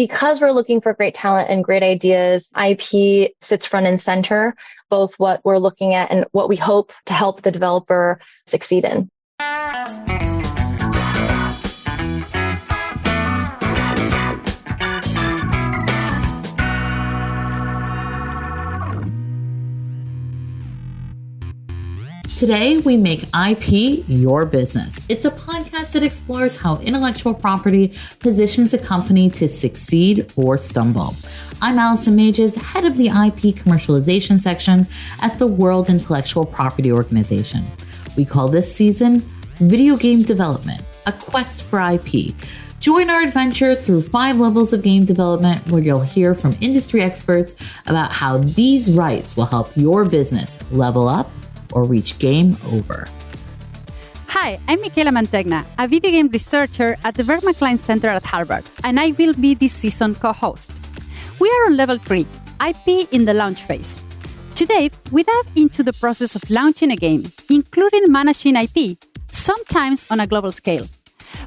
because we're looking for great talent and great ideas, IP sits front and center, both what we're looking at and what we hope to help the developer succeed in. Today, we make IP your business. It's a podcast that explores how intellectual property positions a company to succeed or stumble. I'm Allison Mages, head of the IP commercialization section at the World Intellectual Property Organization. We call this season Videogame Development, a quest for IP. Join our adventure through 5 levels of game development, where you'll hear from industry experts about how these rights will help your business level up or reach game over. Hi, I'm Michela Mantegna, a video game researcher at the Bergman Klein Center at Harvard, and I will be this season co-host. We are on level 3, IP in the launch phase. Today, we dive into the process of launching a game, including managing IP, sometimes on a global scale.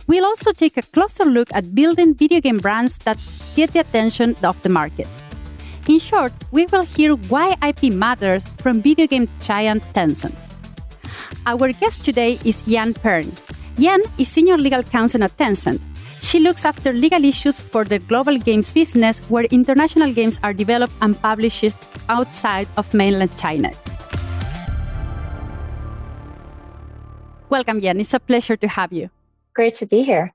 We'll also take a closer look at building video game brands that get the attention of the market. In short, we will hear why IP matters from video game giant Tencent. Our guest today is Yan Perng. Yan is Senior Legal Counsel at Tencent. She looks after legal issues for the global games business, where international games are developed and published outside of mainland China. Welcome, Yan. It's a pleasure to have you. Great to be here.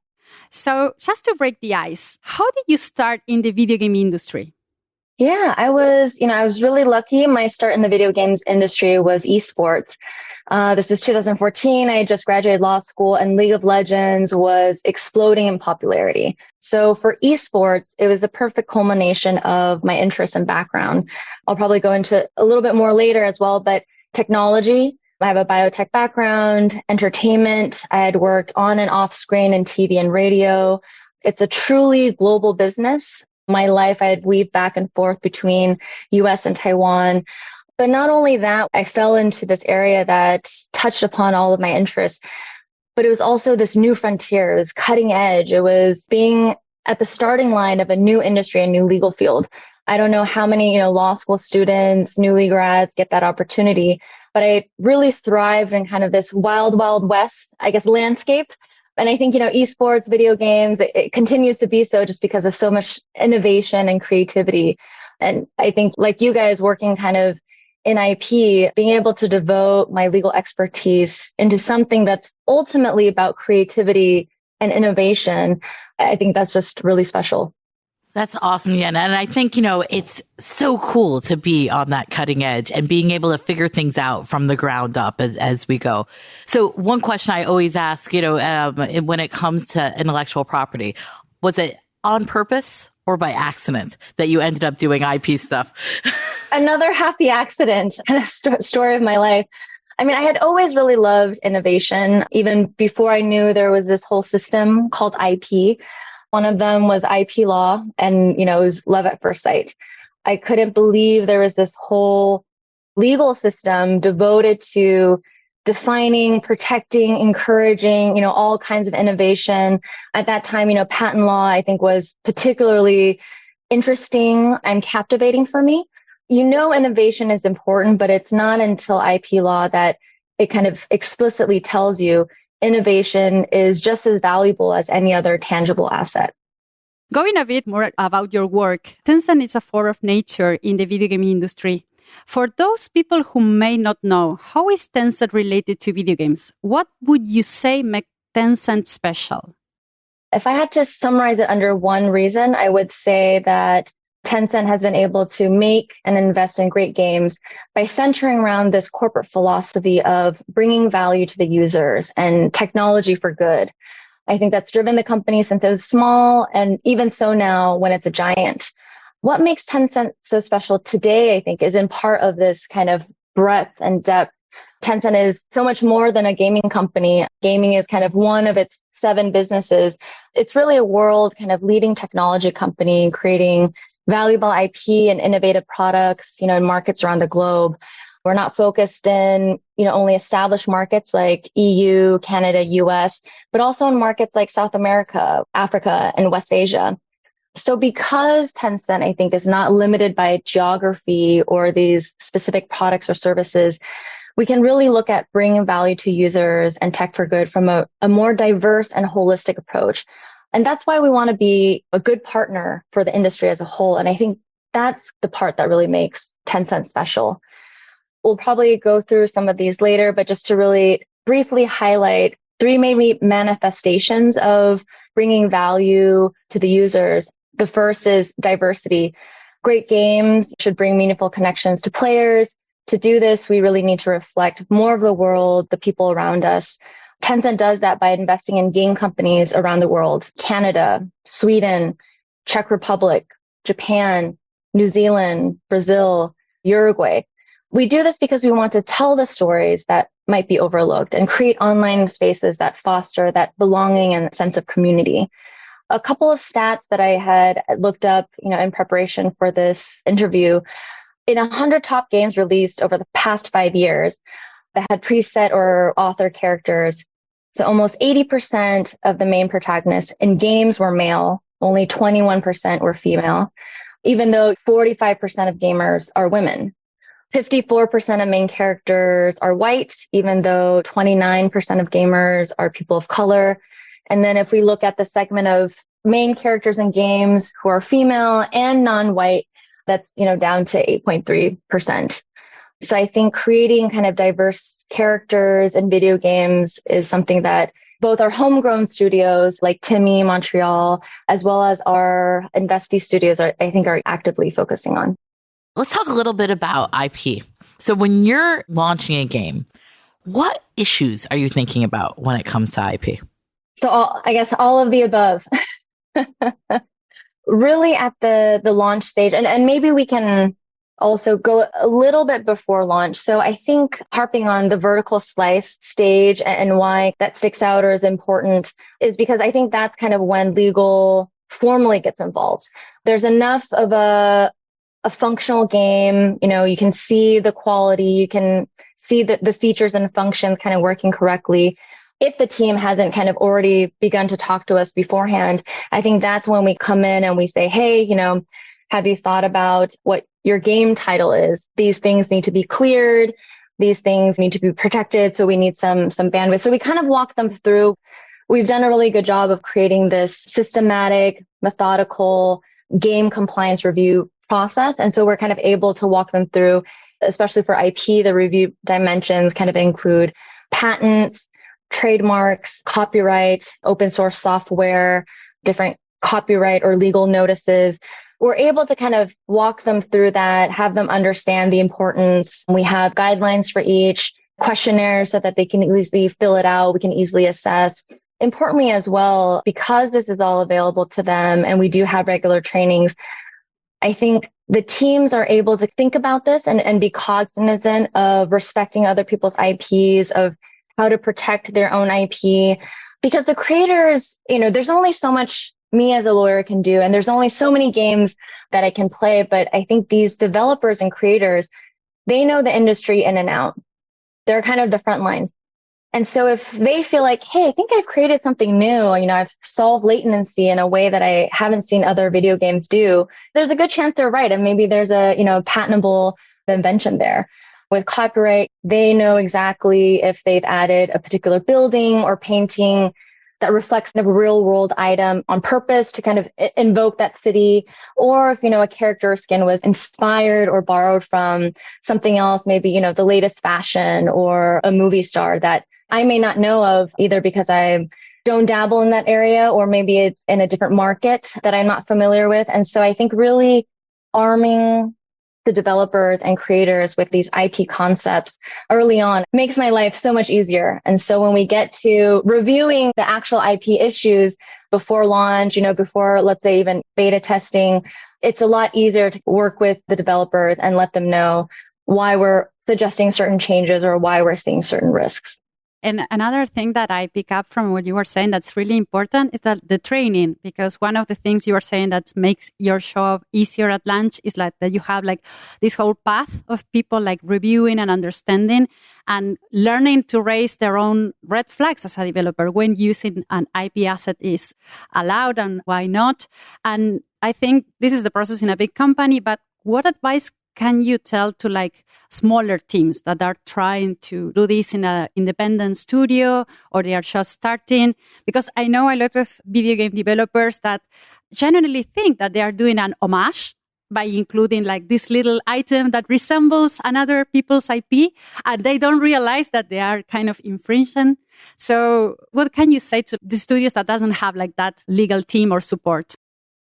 So, just to break the ice, how did you start in the video game industry? Yeah, I was really lucky. My start in the video games industry was esports. This is 2014. I had just graduated law school, and League of Legends was exploding in popularity. So for esports, it was the perfect culmination of my interest and background. I'll probably go into a little bit more later as well, but technology. I have a biotech background, entertainment. I had worked on and off screen in TV and radio. It's a truly global business. My life, I had weaved back and forth between US and Taiwan. But not only that, I fell into this area that touched upon all of my interests, but it was also this new frontier. It was cutting edge. It was being at the starting line of a new industry, a new legal field. I don't know how many, law school students, newly grads get that opportunity, but I really thrived in kind of this wild, wild west, landscape. And I think, esports, video games, it continues to be so just because of so much innovation and creativity. And I think like you guys working kind of in IP, being able to devote my legal expertise into something that's ultimately about creativity and innovation, I think that's just really special. That's awesome, Yan. And I think, it's so cool to be on that cutting edge and being able to figure things out from the ground up as we go. So one question I always ask, when it comes to intellectual property, was it on purpose or by accident that you ended up doing IP stuff? Another happy accident, kind of story of my life. I mean, I had always really loved innovation, even before I knew there was this whole system called IP. One of them was IP law, and, it was love at first sight. I couldn't believe there was this whole legal system devoted to defining, protecting, encouraging, all kinds of innovation. At that time, patent law, I think, was particularly interesting and captivating for me. Innovation is important, but it's not until IP law that it kind of explicitly tells you innovation is just as valuable as any other tangible asset. Going a bit more about your work, Tencent is a force of nature in the video game industry. For those people who may not know, how is Tencent related to video games? What would you say makes Tencent special? If I had to summarize it under one reason, I would say that Tencent has been able to make and invest in great games by centering around this corporate philosophy of bringing value to the users and technology for good. I think that's driven the company since it was small, and even so now when it's a giant. What makes Tencent so special today, I think, is in part of this kind of breadth and depth. Tencent is so much more than a gaming company. Gaming is kind of one of its 7 businesses. It's really a world kind of leading technology company creating valuable IP and innovative products, in markets around the globe. We're not focused in, only established markets like EU, Canada, US, but also in markets like South America, Africa, and West Asia. So because Tencent, I think, is not limited by geography or these specific products or services, we can really look at bringing value to users and tech for good from a more diverse and holistic approach. And that's why we want to be a good partner for the industry as a whole. And I think that's the part that really makes Tencent special. We'll probably go through some of these later, but just to really briefly highlight three maybe manifestations of bringing value to the users. The first is diversity. Great games should bring meaningful connections to players. To do this, we really need to reflect more of the world, the people around us. Tencent does that by investing in game companies around the world: Canada, Sweden, Czech Republic, Japan, New Zealand, Brazil, Uruguay. We do this because we want to tell the stories that might be overlooked and create online spaces that foster that belonging and sense of community. A couple of stats that I had looked up, in preparation for this interview: in 100 top games released over the past 5 years that had preset or author characters, so almost 80% of the main protagonists in games were male, only 21% were female, even though 45% of gamers are women. 54% of main characters are white, even though 29% of gamers are people of color. And then if we look at the segment of main characters in games who are female and non-white, that's, down to 8.3%. So I think creating kind of diverse characters in video games is something that both our homegrown studios like Timmy, Montreal, as well as our investee studios are actively focusing on. Let's talk a little bit about IP. So when you're launching a game, what issues are you thinking about when it comes to IP? So I guess all of the above. Really at the launch stage, and maybe we can also go a little bit before launch. So I think harping on the vertical slice stage and why that sticks out or is important is because I think that's kind of when legal formally gets involved. There's enough of a functional game, you can see the quality, you can see the features and functions kind of working correctly. If the team hasn't kind of already begun to talk to us beforehand, I think that's when we come in and we say, hey, have you thought about what your game title is? These things need to be cleared. These things need to be protected. So we need some bandwidth. So we kind of walk them through. We've done a really good job of creating this systematic, methodical game compliance review process. And so we're kind of able to walk them through, especially for IP, the review dimensions kind of include patents, trademarks, copyright, open source software, different copyright or legal notices. We're able to kind of walk them through that, have them understand the importance. We have guidelines for each, questionnaires so that they can easily fill it out. We can easily assess. Importantly as well, because this is all available to them and we do have regular trainings, I think the teams are able to think about this and be cognizant of respecting other people's IPs, of how to protect their own IP, because the creators, there's only so much me as a lawyer can do, and there's only so many games that I can play. But I think these developers and creators, they know the industry in and out. They're kind of the front lines. And so if they feel like, hey, I think I've created something new, I've solved latency in a way that I haven't seen other video games do, there's a good chance they're right. And maybe there's a, patentable invention there. With copyright, they know exactly if they've added a particular building or painting that reflects a real world item on purpose to kind of invoke that city, or if, a character skin was inspired or borrowed from something else, maybe, the latest fashion or a movie star that I may not know of, either because I don't dabble in that area, or maybe it's in a different market that I'm not familiar with. And so I think really arming the developers and creators with these IP concepts early on makes my life so much easier. And so when we get to reviewing the actual IP issues before launch, before, let's say, even beta testing, it's a lot easier to work with the developers and let them know why we're suggesting certain changes or why we're seeing certain risks. And another thing that I pick up from what you were saying that's really important is that the training, because one of the things you were saying that makes your job easier at launch is like that you have like this whole path of people like reviewing and understanding and learning to raise their own red flags as a developer when using an IP asset is allowed and why not. And I think this is the process in a big company, but what advice can you tell to like smaller teams that are trying to do this in an independent studio or they are just starting? Because I know a lot of video game developers that genuinely think that they are doing an homage by including like this little item that resembles another people's IP, and they don't realize that they are kind of infringing. So what can you say to the studios that doesn't have like that legal team or support?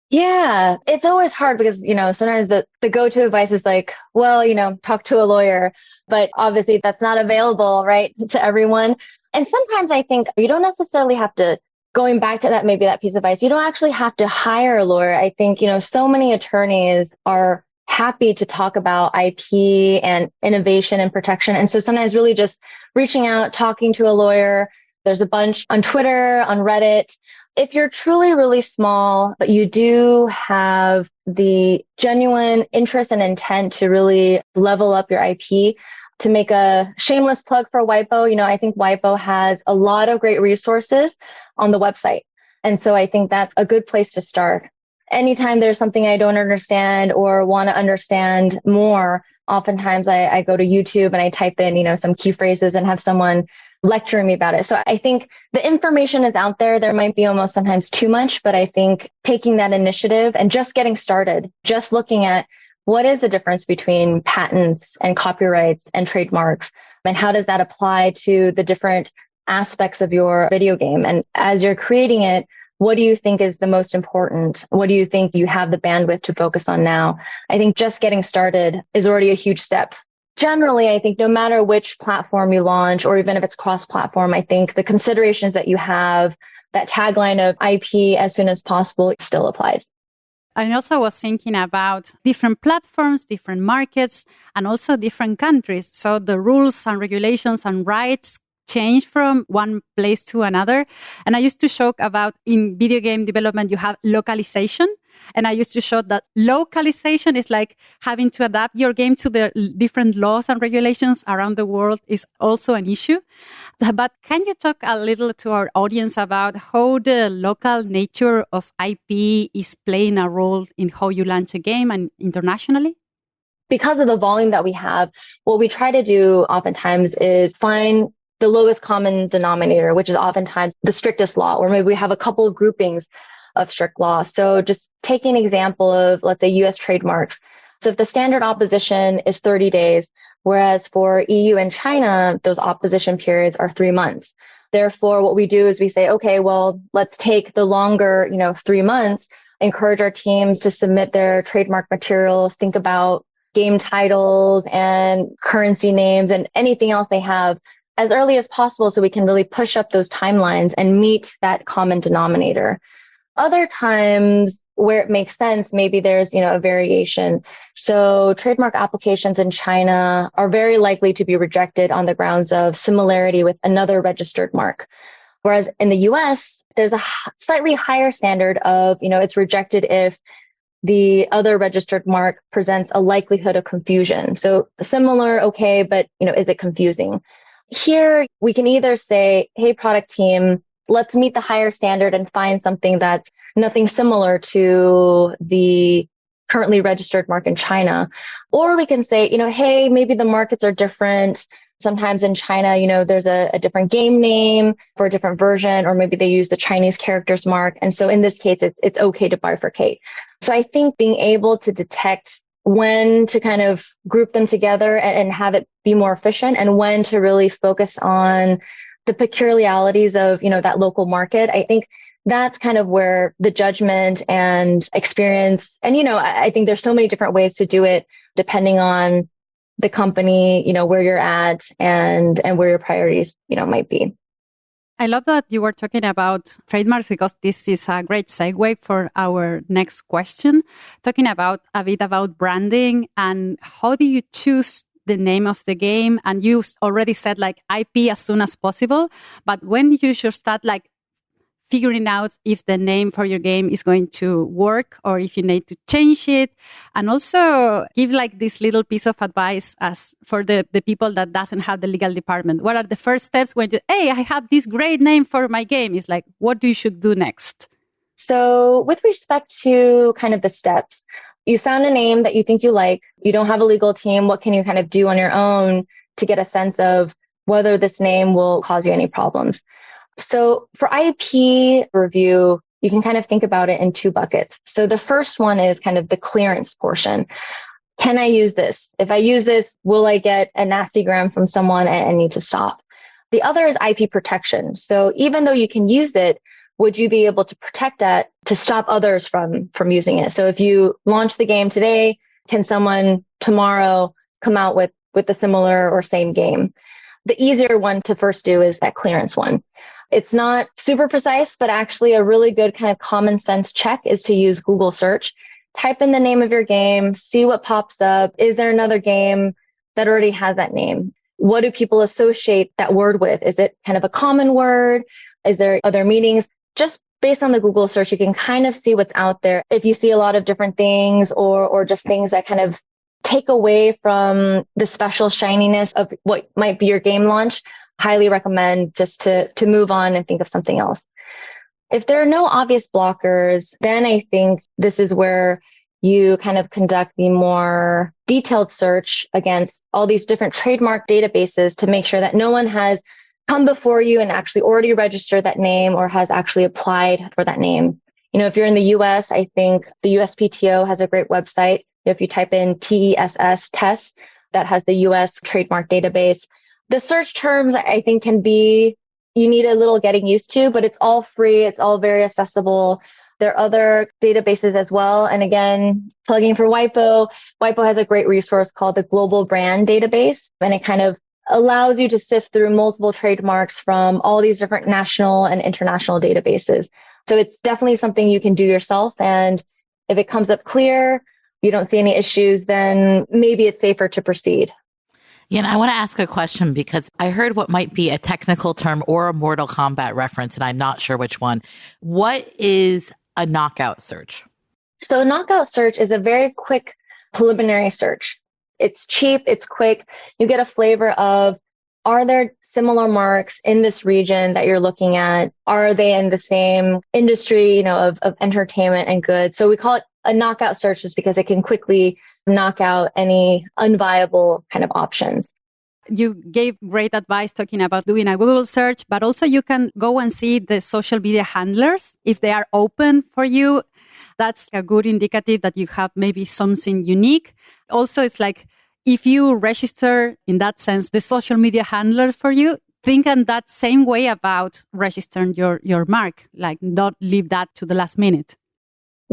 Yeah, it's always hard because, sometimes the go-to advice is like, well, talk to a lawyer, but obviously that's not available, right, to everyone. And sometimes I think you don't necessarily have to, going back to that, maybe that piece of advice, you don't actually have to hire a lawyer. I think, so many attorneys are happy to talk about IP and innovation and protection. And so sometimes really just reaching out, talking to a lawyer. There's a bunch on Twitter, on Reddit. If you're truly really small, but you do have the genuine interest and intent to really level up your IP, to make a shameless plug for WIPO, I think WIPO has a lot of great resources on the website. And so I think that's a good place to start. Anytime there's something I don't understand or want to understand more, oftentimes I go to YouTube and I type in, some key phrases and have someone lecturing me about it. So I think the information is out there. There might be almost sometimes too much, but I think taking that initiative and just getting started, just looking at what is the difference between patents and copyrights and trademarks, and how does that apply to the different aspects of your video game? And as you're creating it, what do you think is the most important? What do you think you have the bandwidth to focus on now? I think just getting started is already a huge step. Generally, I think no matter which platform you launch, or even if it's cross-platform, I think the considerations that you have, that tagline of IP as soon as possible, still applies. I also was thinking about different platforms, different markets, and also different countries. So the rules and regulations and rights change from one place to another. And I used to joke about in video game development, you have localization. And I used to show that localization is like having to adapt your game to the different laws and regulations around the world is also an issue. But can you talk a little to our audience about how the local nature of IP is playing a role in how you launch a game and internationally? Because of the volume that we have, what we try to do oftentimes is find the lowest common denominator, which is oftentimes the strictest law, or maybe we have a couple of groupings of strict law. So just take an example of, let's say, US trademarks. So if the standard opposition is 30 days, whereas for EU and China, those opposition periods are 3 months. Therefore, what we do is we say, okay, well, let's take the longer, 3 months, encourage our teams to submit their trademark materials, think about game titles and currency names and anything else they have as early as possible so we can really push up those timelines and meet that common denominator. Other times where it makes sense, maybe there's, a variation. So trademark applications in China are very likely to be rejected on the grounds of similarity with another registered mark. Whereas in the US, there's a slightly higher standard of, it's rejected if the other registered mark presents a likelihood of confusion. So similar, okay, but, is it confusing? Here, we can either say, hey, product team, let's meet the higher standard and find something that's nothing similar to the currently registered mark in China. Or we can say, hey, maybe the markets are different. Sometimes in China, there's a different game name for a different version, or maybe they use the Chinese characters mark. And so in this case, it's okay to bifurcate. So I think being able to detect when to kind of group them together and have it be more efficient, and when to really focus on the peculiarities of, that local market. I think that's kind of where the judgment and experience, and, I think there's so many different ways to do it depending on the company, where you're at and where your priorities, might be. I love that you were talking about trademarks, because this is a great segue for our next question, talking about a bit about branding and how do you choose the name of the game. And you already said like IP as soon as possible, but when you should start like figuring out if the name for your game is going to work or if you need to change it, and also give like this little piece of advice as for the people that doesn't have the legal department. What are the first steps when you, hey, I have this great name for my game? It's like, what you should do next? So with respect to kind of the steps, you found a name that you think you like. You don't have a legal team. What can you kind of do on your own to get a sense of whether this name will cause you any problems? So for IP review, you can kind of think about it in two buckets. So the first one is kind of the clearance portion. Can I use this? If I use this, will I get a nasty gram from someone and need to stop? The other is IP protection. So even though you can use it, would you be able to protect that to stop others from using it? So if you launch the game today, can someone tomorrow come out with a similar or same game? The easier one to first do is that clearance one. It's not super precise, but actually a really good kind of common sense check is to use Google search. Type in the name of your game, see what pops up. Is there another game that already has that name? What do people associate that word with? Is it kind of a common word? Is there other meanings? Just based on the Google search, you can kind of see what's out there. If you see a lot of different things or just things that kind of take away from the special shininess of what might be your game launch, highly recommend just to move on and think of something else. If there are no obvious blockers, then I think this is where you kind of conduct the more detailed search against all these different trademark databases to make sure that no one has come before you and actually already registered that name or has actually applied for that name. If you're in the US, I think the USPTO has a great website. If you type in TESS test, that has the US trademark database. The search terms, I think, you need a little getting used to, but it's all free. It's all very accessible. There are other databases as well. And again, plugging for WIPO, WIPO has a great resource called the Global Brand Database. And it kind of allows you to sift through multiple trademarks from all these different national and international databases. So it's definitely something you can do yourself. And if it comes up clear, you don't see any issues, then maybe it's safer to proceed. Yeah, and I want to ask a question because I heard what might be a technical term or a Mortal Kombat reference, and I'm not sure which one. What is a knockout search? So a knockout search is a very quick preliminary search. It's cheap, it's quick. You get a flavor of, are there similar marks in this region that you're looking at? Are they in the same industry, of entertainment and goods? So we call it a knockout search just because it can quickly knock out any unviable kind of options. You gave great advice talking about doing a Google search, but also you can go and see the social media handlers if they are open for you. That's a good indicative that you have maybe something unique. Also, it's like if you register in that sense the social media handlers for you, think in that same way about registering your mark, like not leave that to the last minute.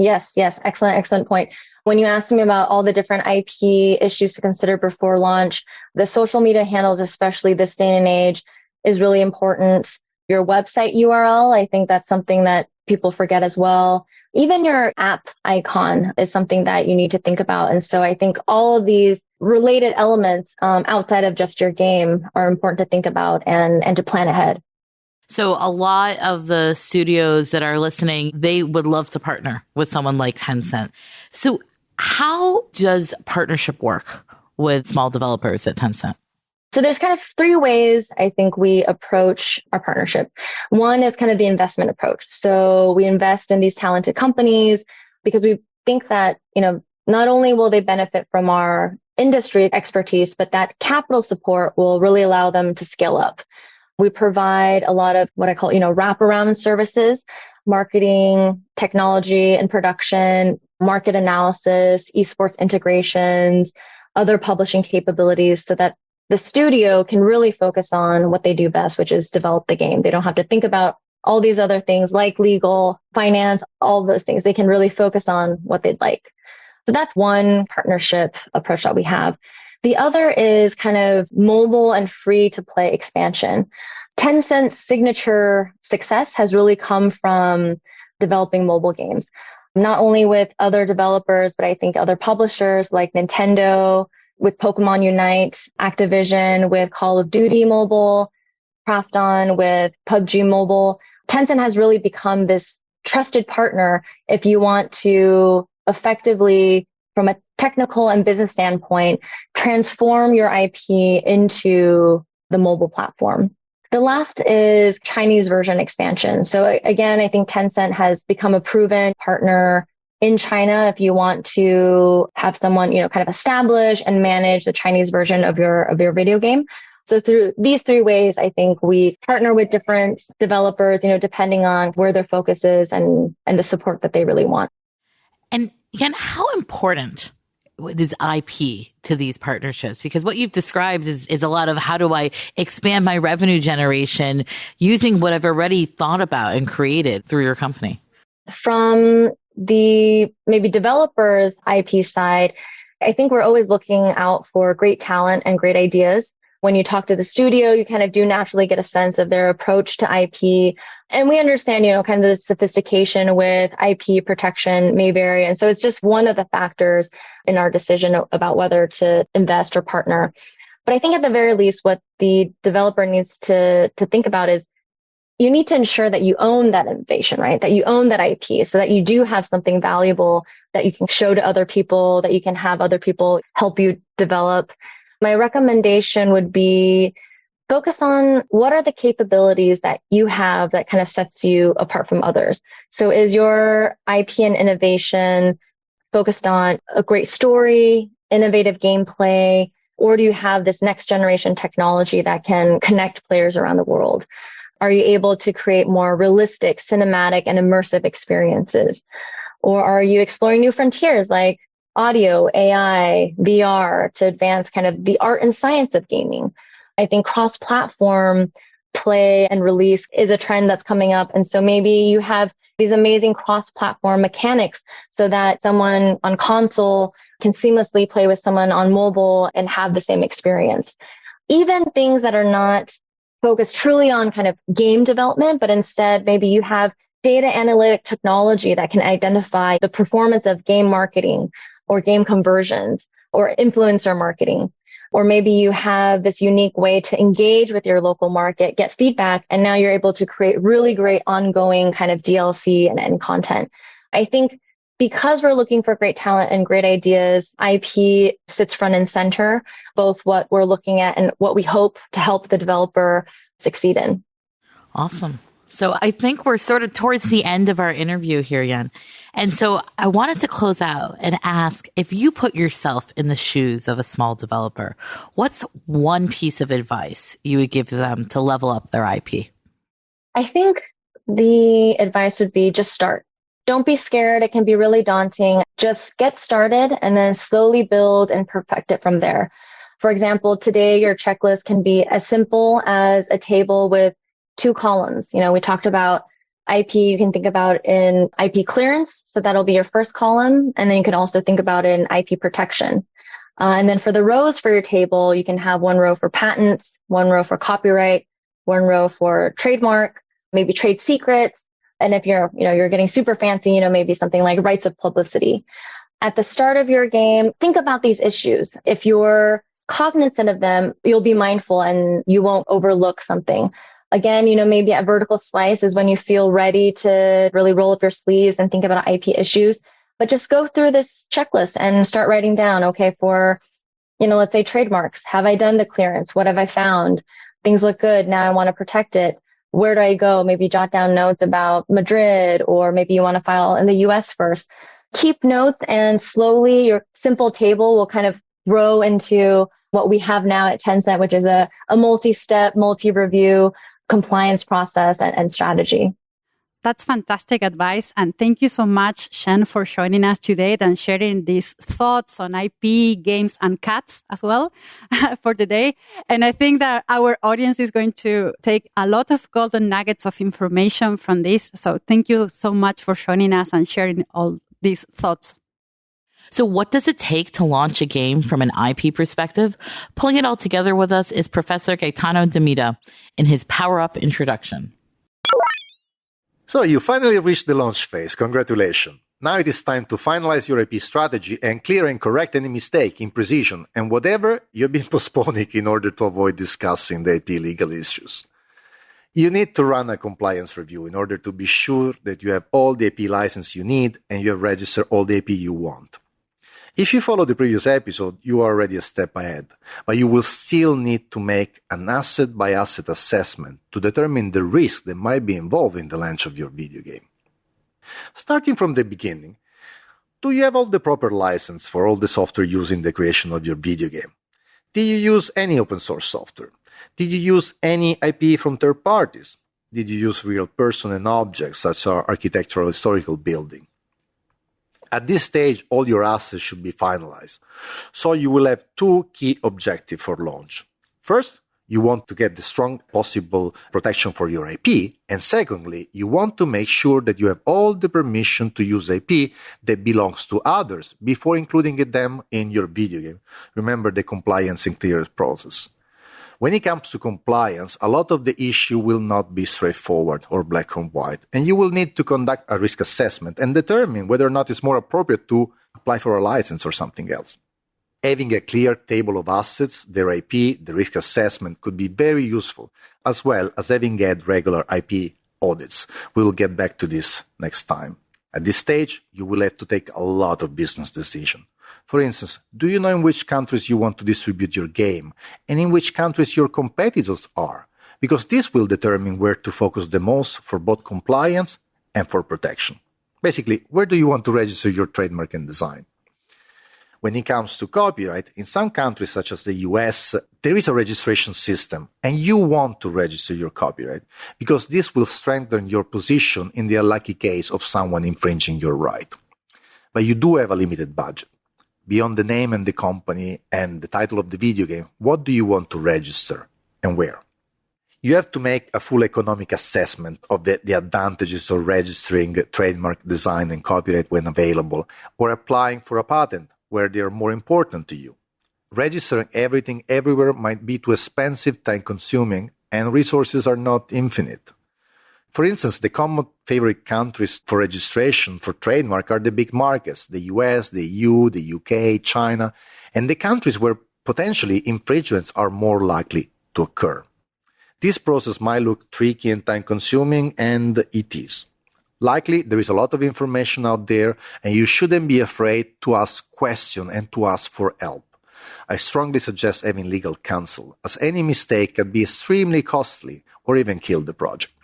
Yes. Excellent point. When you asked me about all the different IP issues to consider before launch, the social media handles, especially this day and age, is really important. Your website URL, I think that's something that people forget as well. Even your app icon is something that you need to think about. And so I think all of these related elements outside of just your game are important to think about and to plan ahead. So a lot of the studios that are listening, they would love to partner with someone like Tencent. So how does partnership work with small developers at Tencent? So there's kind of three ways I think we approach our partnership. One is kind of the investment approach. So we invest in these talented companies because we think that, not only will they benefit from our industry expertise, but that capital support will really allow them to scale up. We provide a lot of what I call, wraparound services, marketing, technology and production, market analysis, esports integrations, other publishing capabilities so that the studio can really focus on what they do best, which is develop the game. They don't have to think about all these other things like legal, finance, all those things. They can really focus on what they'd like. So that's one partnership approach that we have. The other is kind of mobile and free to play expansion. Tencent's signature success has really come from developing mobile games, not only with other developers, but I think other publishers like Nintendo, with Pokemon Unite, Activision, with Call of Duty Mobile, Krafton with PUBG Mobile. Tencent has really become this trusted partner if you want to effectively, from a technical and business standpoint, transform your IP into the mobile platform. The last is Chinese version expansion. So again, I think Tencent has become a proven partner in China if you want to have someone, kind of establish and manage the Chinese version of your video game. So through these three ways, I think we partner with different developers, depending on where their focus is and the support that they really want. And again, how important is IP to these partnerships? Because what you've described is a lot of how do I expand my revenue generation using what I've already thought about and created through your company. From the maybe developers IP side, I think we're always looking out for great talent and great ideas. When you talk to the studio, you kind of do naturally get a sense of their approach to IP. And we understand, kind of the sophistication with IP protection may vary. And so it's just one of the factors in our decision about whether to invest or partner. But I think at the very least, what the developer needs to think about is you need to ensure that you own that innovation, right? That you own that IP so that you do have something valuable that you can show to other people, that you can have other people help you develop. My recommendation would be focus on what are the capabilities that you have that kind of sets you apart from others. So is your IP and innovation focused on a great story, innovative gameplay, or do you have this next generation technology that can connect players around the world? Are you able to create more realistic, cinematic, and immersive experiences? Or are you exploring new frontiers like audio, AI, VR to advance kind of the art and science of gaming? I think cross-platform play and release is a trend that's coming up. And so maybe you have these amazing cross-platform mechanics so that someone on console can seamlessly play with someone on mobile and have the same experience. Even things that are not focused truly on kind of game development, but instead maybe you have data analytic technology that can identify the performance of game marketing or game conversions or influencer marketing. Or maybe you have this unique way to engage with your local market, get feedback, and now you're able to create really great ongoing kind of DLC and content. I think because we're looking for great talent and great ideas, IP sits front and center, both what we're looking at and what we hope to help the developer succeed in. Awesome. So I think we're sort of towards the end of our interview here, Yan. And so I wanted to close out and ask, if you put yourself in the shoes of a small developer, what's one piece of advice you would give them to level up their IP? I think the advice would be just start. Don't be scared. It can be really daunting. Just get started and then slowly build and perfect it from there. For example, today your checklist can be as simple as a table with 2 columns. We talked about IP. You can think about in IP clearance. So that'll be your first column. And then you can also think about it in IP protection. And then for the rows for your table, you can have 1 row for patents, 1 row for copyright, 1 row for trademark, maybe trade secrets. And if you're getting super fancy, maybe something like rights of publicity. At the start of your game, think about these issues. If you're cognizant of them, you'll be mindful and you won't overlook something. Again, maybe a vertical slice is when you feel ready to really roll up your sleeves and think about IP issues. But just go through this checklist and start writing down, okay, for, let's say trademarks. Have I done the clearance? What have I found? Things look good. Now I want to protect it. Where do I go? Maybe jot down notes about Madrid, or maybe you want to file in the US first. Keep notes, and slowly your simple table will kind of grow into what we have now at Tencent, which is a multi-step, multi-review compliance process and strategy. That's fantastic advice. And thank you so much, Shen, for joining us today and sharing these thoughts on IP, games, and cats as well for today. And I think that our audience is going to take a lot of golden nuggets of information from this. So thank you so much for joining us and sharing all these thoughts. So what does it take to launch a game from an IP perspective? Pulling it all together with us is Professor Gaetano Demita in his Power Up introduction. So you finally reached the launch phase. Congratulations. Now it is time to finalize your IP strategy and clear and correct any mistake, imprecision, and whatever you've been postponing in order to avoid discussing the IP legal issues. You need to run a compliance review in order to be sure that you have all the IP license you need and you have registered all the IP you want. If you follow the previous episode, you are already a step ahead, but you will still need to make an asset-by-asset assessment to determine the risk that might be involved in the launch of your video game. Starting from the beginning, do you have all the proper license for all the software used in the creation of your video game? Did you use any open source software? Did you use any IP from third parties? Did you use real person and objects such as architectural historical building? At this stage, all your assets should be finalized. So you will have two key objectives for launch. First, you want to get the strong possible protection for your IP. And secondly, you want to make sure that you have all the permission to use IP that belongs to others before including them in your video game. Remember the compliance and clearance process. When it comes to compliance, a lot of the issue will not be straightforward or black and white, and you will need to conduct a risk assessment and determine whether or not it's more appropriate to apply for a license or something else. Having a clear table of assets, their IP, the risk assessment could be very useful, as well as having had regular IP audits. We will get back to this next time. At this stage, you will have to take a lot of business decisions. For instance, do you know in which countries you want to distribute your game and in which countries your competitors are? Because this will determine where to focus the most for both compliance and for protection. Basically, where do you want to register your trademark and design? When it comes to copyright, in some countries such as the US, there is a registration system and you want to register your copyright because this will strengthen your position in the unlucky case of someone infringing your right. But you do have a limited budget. Beyond the name and the company and the title of the video game, what do you want to register and where? You have to make a full economic assessment of the advantages of registering trademark, design, and copyright when available, or applying for a patent where they are more important to you. Registering everything everywhere might be too expensive, time-consuming, and resources are not infinite. For instance, the common favorite countries for registration for trademark are the big markets, the US, the EU, the UK, China, and the countries where potentially infringements are more likely to occur. This process might look tricky and time-consuming, and it is. Likely, there is a lot of information out there, and you shouldn't be afraid to ask questions and to ask for help. I strongly suggest having legal counsel, as any mistake can be extremely costly or even kill the project.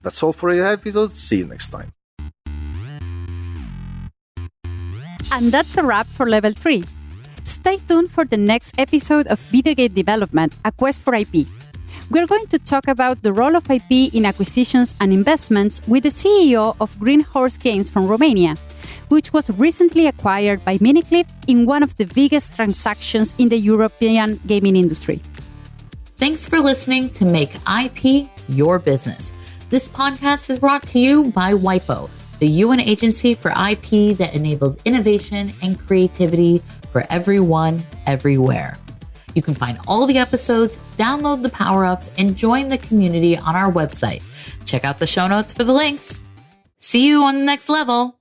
That's all for the episode. See you next time. And that's a wrap for Level 3. Stay tuned for the next episode of Videogame Development, A Quest for IP. We're going to talk about the role of IP in acquisitions and investments with the CEO of Green Horse Games from Romania, which was recently acquired by Miniclip in one of the biggest transactions in the European gaming industry. Thanks for listening to Make IP Your Business. This podcast is brought to you by WIPO, the UN agency for IP that enables innovation and creativity for everyone, everywhere. You can find all the episodes, download the power-ups, and join the community on our website. Check out the show notes for the links. See you on the next level.